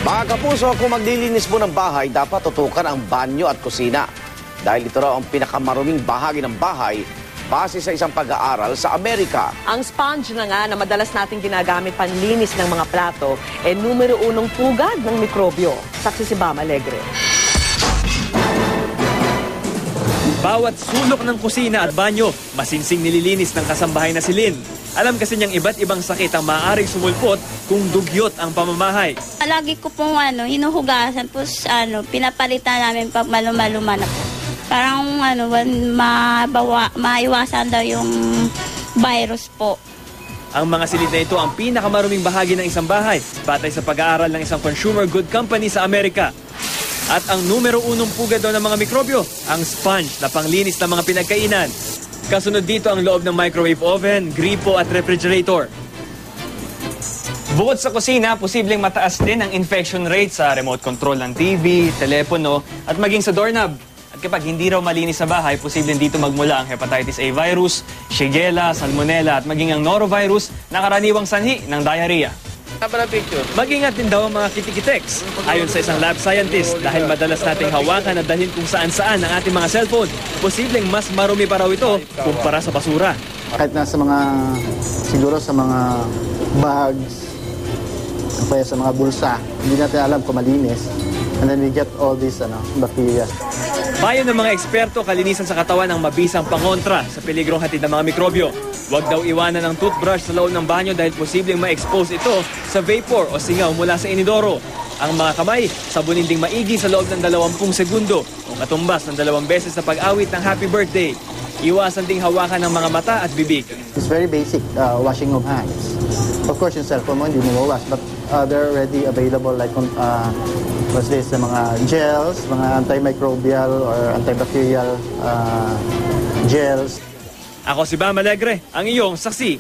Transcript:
Mga kapuso, kung maglilinis mo ng bahay, dapat tutukan ang banyo at kusina. Dahil ito raw ang pinakamaruming bahagi ng bahay base sa isang pag-aaral sa Amerika. Ang sponge na nga na madalas nating ginagamit panlinis ng mga plato numero unong pugad ng mikrobyo. Saksi si Bam Alegre. Bawat sulok ng kusina at banyo, masinsing nililinis ng kasambahay na si Lynn. Alam kasi niyang iba't ibang sakit ang maaaring sumulpot kung dugyot ang pamamahay. Lagi ko pong hinuhugasan, pinapalitan namin pag maluma-luma na po. Parang maiwasan daw yung virus po. Ang mga silid na ito ang pinakamaruming bahagi ng isang bahay, batay sa pag-aaral ng isang consumer good company sa Amerika. At ang numero unong pugad daw ng mga mikrobyo, ang sponge na panglinis ng mga pinagkainan. Kasunod dito ang loob ng microwave oven, gripo at refrigerator. Bukod sa kusina, posibleng mataas din ang infection rate sa remote control ng TV, telepono at maging sa doorknob. At kapag hindi raw malinis sa bahay, posibleng dito magmula ang hepatitis A virus, Shigella, Salmonella at maging ang norovirus na karaniwang sanhi ng diarrhea. Mag-ingat din daw ang mga kitikitex. Ayon sa isang lab scientist, dahil madalas nating hawakan at dalhin kung saan-saan ang ating mga cellphone, posibleng mas marumi pa raw ito kumpara sa basura. Kahit nasa siguro sa mga bags, kaya sa mga bulsa, hindi natin alam kung malinis. And then we get all these bacteria. Payo ng mga eksperto, kalinisan sa katawan ang mabisang pangontra sa peligrong hatid ng mga mikrobyo. Huwag daw iwanan ang toothbrush sa loob ng banyo dahil posibleng ma-expose ito sa vapor o singaw mula sa inidoro. Ang mga kamay, sabunin ding maigi sa loob ng 20 segundo o katumbas ng 2 beses sa pag-awit ng happy birthday. Iwasan ding hawakan ng mga mata at bibig. It's very basic washing of hands. Of course, yung cellphone mo hindi mo wash, but they're already available like what's this, mga gels, mga antimicrobial or antibacterial gels. Ako si Bam Alegre, ang iyong saksi.